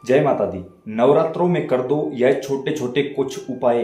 जय माता दी। नवरात्रों में कर दो यह छोटे छोटे कुछ उपाय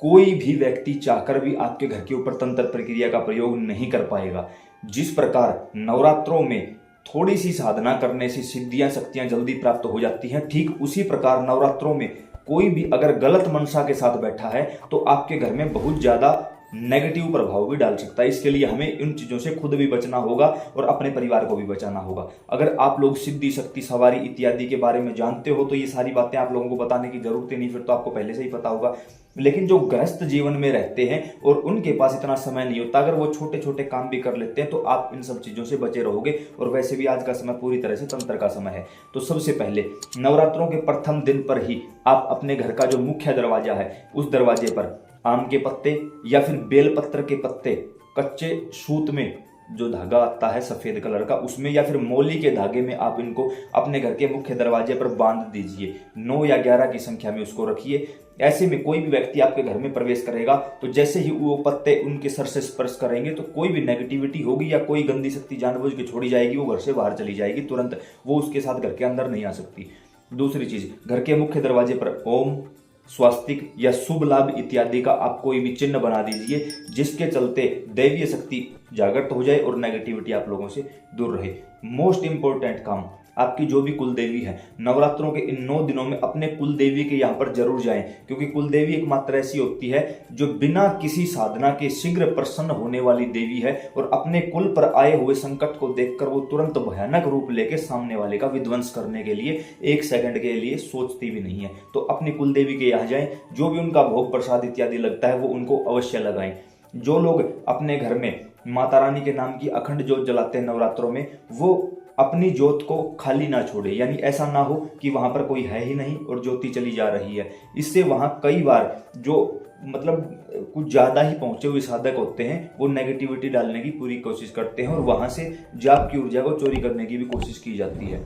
कोई भी व्यक्ति चाहकर भी आपके घर के ऊपर तंत्र प्रक्रिया का प्रयोग नहीं कर पाएगा। जिस प्रकार नवरात्रों में थोड़ी सी साधना करने से सिद्धियां शक्तियां जल्दी प्राप्त हो जाती हैं, ठीक उसी प्रकार नवरात्रों में कोई भी अगर गलत मनसा के साथ बैठा है तो आपके घर में बहुत ज्यादा नेगेटिव प्रभाव भी डाल सकता है। इसके लिए हमें इन चीजों से खुद भी बचना होगा और अपने परिवार को भी बचाना होगा। अगर आप लोग सिद्धि शक्ति सवारी इत्यादि के बारे में जानते हो तो ये सारी बातें आप लोगों को बताने की जरूरत ही नहीं, फिर तो आपको पहले से ही पता होगा। लेकिन जो गृहस्थ जीवन में रहते हैं और उनके पास इतना समय नहीं होता, अगर वो छोटे छोटे काम भी कर लेते हैं तो आप इन सब चीजों से बचे रहोगे। और वैसे भी आज का समय पूरी तरह से तंत्र का समय है। तो सबसे पहले नवरात्रों के प्रथम दिन पर ही आप अपने घर का जो मुख्य दरवाजा है उस दरवाजे पर आम के पत्ते या फिर बेलपत्र के पत्ते कच्चे सूत में जो धागा आता है सफेद कलर का उसमें या फिर मौली के धागे में आप इनको अपने घर के मुख्य दरवाजे पर बांध दीजिए। 9 या 11 की संख्या में उसको रखिए। ऐसे में कोई भी व्यक्ति आपके घर में प्रवेश करेगा तो जैसे ही वो पत्ते उनके सर से स्पर्श करेंगे तो कोई भी नेगेटिविटी होगी या कोई गंदी शक्ति जानबूझ के छोड़ी जाएगी, वो घर से बाहर चली जाएगी, तुरंत वो उसके साथ घर के अंदर नहीं आ सकती। दूसरी चीज, घर के मुख्य दरवाजे पर ओम, स्वास्तिक या शुभ लाभ इत्यादि का आप कोई भी चिन्ह बना दीजिए, जिसके चलते दैवीय शक्ति जागृत हो जाए और नेगेटिविटी आप लोगों से दूर रहे। मोस्ट इंपॉर्टेंट काम, आपकी जो भी कुल देवी है नवरात्रों के इन 9 दिनों में अपने कुल देवी के यहाँ पर जरूर जाएं, क्योंकि कुल देवी एकमात्र ऐसी होती है जो बिना किसी साधना के शीघ्र प्रसन्न होने वाली देवी है और अपने कुल पर आए हुए संकट को देखकर वो तुरंत भयानक रूप लेके सामने वाले का विध्वंस करने के लिए 1 सेकंड के लिए सोचती भी नहीं है। तो अपनी कुल देवी के यहाँ जाएं, जो भी उनका भोग प्रसाद इत्यादि लगता है वो उनको अवश्य लगाएं। जो लोग अपने घर में माता रानी के नाम की अखंड ज्योत जलाते हैं नवरात्रों में, वो अपनी ज्योत को खाली ना छोड़े, यानी ऐसा ना हो कि वहां पर कोई है ही नहीं और ज्योति चली जा रही है। इससे वहां कई बार जो मतलब कुछ ज्यादा ही पहुंचे हुए साधक होते हैं वो नेगेटिविटी डालने की पूरी कोशिश करते हैं और वहां से जाप की ऊर्जा को चोरी करने की भी कोशिश की जाती है।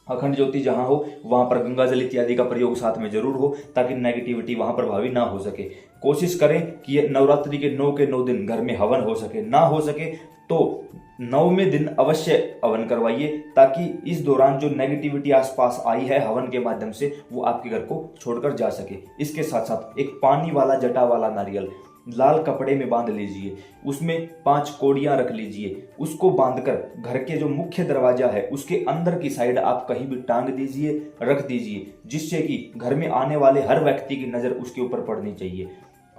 अखंड ज्योति जहां हो वहां पर गंगा जल इत्यादि का प्रयोग साथ में जरूर हो, ताकि नेगेटिविटी वहां प्रभावी ना हो सके। कोशिश करें कि नवरात्रि के 9 के 9 दिन घर में हवन हो सके, ना हो सके तो 9वें दिन अवश्य हवन करवाइए, ताकि इस दौरान जो नेगेटिविटी आसपास आई है हवन के माध्यम से वो आपके घर को छोड़कर जा सके। इसके साथ साथ एक पानी वाला जटा वाला नारियल लाल कपड़े में बांध लीजिए, उसमें 5 कोड़ियां रख लीजिए, उसको बांधकर घर के जो मुख्य दरवाजा है उसके अंदर की साइड आप कहीं भी टांग दीजिए, रख दीजिए, जिससे कि घर में आने वाले हर व्यक्ति की नजर उसके ऊपर पड़नी चाहिए।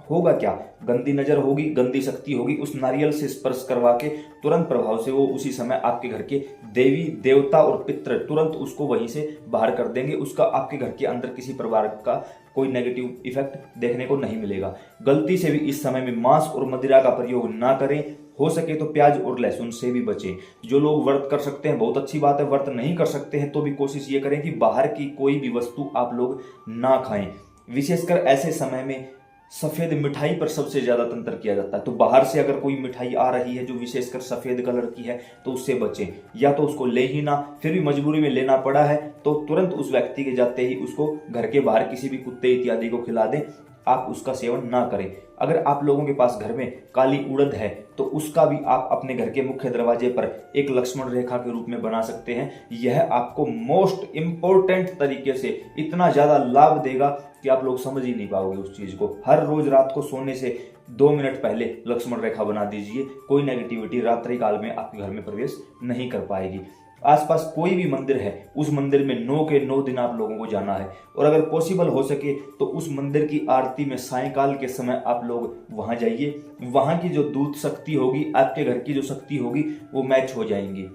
होगा क्या, गंदी नजर होगी, गंदी शक्ति होगी, उस नारियल से स्पर्श करवा के तुरंत प्रभाव से वो उसी समय आपके घर के देवी देवता और पितृ तुरंत उसको वहीं से बाहर कर देंगे। उसका आपके घर के अंदर किसी प्रकार का कोई नेगेटिव इफेक्ट देखने को नहीं मिलेगा। गलती से भी इस समय में मांस और मदिरा का प्रयोग ना करें। हो सके तो प्याज और लहसुन से भी बचें। जो लोग व्रत कर सकते हैं बहुत अच्छी बात है, व्रत नहीं कर सकते हैं तो भी कोशिश ये करें कि बाहर की कोई भी वस्तु आप लोग ना खाएं। विशेषकर ऐसे समय में सफेद मिठाई पर सबसे ज्यादा तंत्र किया जाता है। तो बाहर से अगर कोई मिठाई आ रही है जो विशेषकर सफेद कलर की है तो उससे बचें, या तो उसको ले ही ना, फिर भी मजबूरी में लेना पड़ा है तो तुरंत उस व्यक्ति के जाते ही उसको घर के बाहर किसी भी कुत्ते इत्यादि को खिला दें, आप उसका सेवन ना करें। अगर आप लोगों के पास घर में काली उड़द है तो उसका भी आप अपने घर के मुख्य दरवाजे पर एक लक्ष्मण रेखा के रूप में बना सकते हैं। यह आपको मोस्ट इंपॉर्टेंट तरीके से इतना ज्यादा लाभ देगा कि आप लोग समझ ही नहीं पाओगे उस चीज को। हर रोज रात को सोने से 2 मिनट पहले लक्ष्मण रेखा बना दीजिए, कोई नेगेटिविटी रात्रि काल में आपके घर में प्रवेश नहीं कर पाएगी। आसपास कोई भी मंदिर है उस मंदिर में 9 के 9 दिन आप लोगों को जाना है, और अगर पॉसिबल हो सके तो उस मंदिर की आरती में सायंकाल के समय आप लोग वहां जाइए। वहां की जो दूत शक्ति होगी आपके घर की जो शक्ति होगी वो मैच हो जाएंगी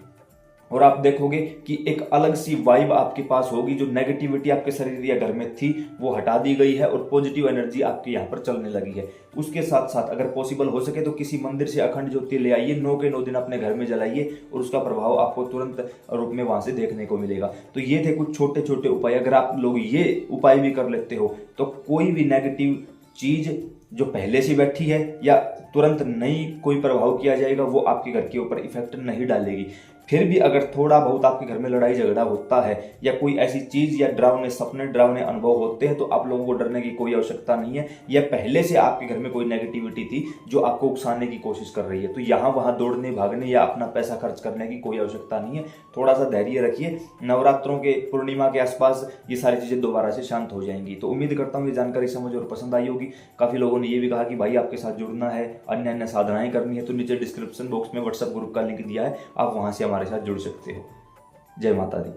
और आप देखोगे कि एक अलग सी वाइब आपके पास होगी। जो नेगेटिविटी आपके शरीर या घर में थी वो हटा दी गई है और पॉजिटिव एनर्जी आपके यहाँ पर चलने लगी है। उसके साथ साथ अगर पॉसिबल हो सके तो किसी मंदिर से अखंड ज्योति ले आइए, 9 के 9 दिन अपने घर में जलाइए और उसका प्रभाव आपको तुरंत रूप में वहां से देखने को मिलेगा। तो ये थे कुछ छोटे छोटे उपाय। अगर आप लोग ये उपाय भी कर लेते हो तो कोई भी नेगेटिव चीज जो पहले से बैठी है या तुरंत नई कोई प्रभाव किया जाएगा वो आपके घर के ऊपर इफेक्ट नहीं डालेगी। फिर भी अगर थोड़ा बहुत आपके घर में लड़ाई झगड़ा होता है या कोई ऐसी चीज या डरावने सपने डरावने अनुभव होते हैं तो आप लोगों को डरने की कोई आवश्यकता नहीं है। या पहले से आपके घर में कोई नेगेटिविटी थी जो आपको उकसाने की कोशिश कर रही है, तो यहाँ वहां दौड़ने भागने या अपना पैसा खर्च करने की कोई आवश्यकता नहीं है। थोड़ा सा धैर्य रखिए, नवरात्रों के पूर्णिमा के आसपास ये सारी चीजें दोबारा से शांत हो जाएंगी। तो उम्मीद करता हूँ ये जानकारी समझ और पसंद आई होगी। काफी लोगों ने ये भी कहा कि भाई आपके साथ जुड़ना है, अन्य अन्य साधनाएं करनी है, तो नीचे डिस्क्रिप्शन बॉक्स में व्हाट्सएप ग्रुप का लिंक दिया है, आप वहां से हमारे साथ जुड़ सकते हो। जय माता दी।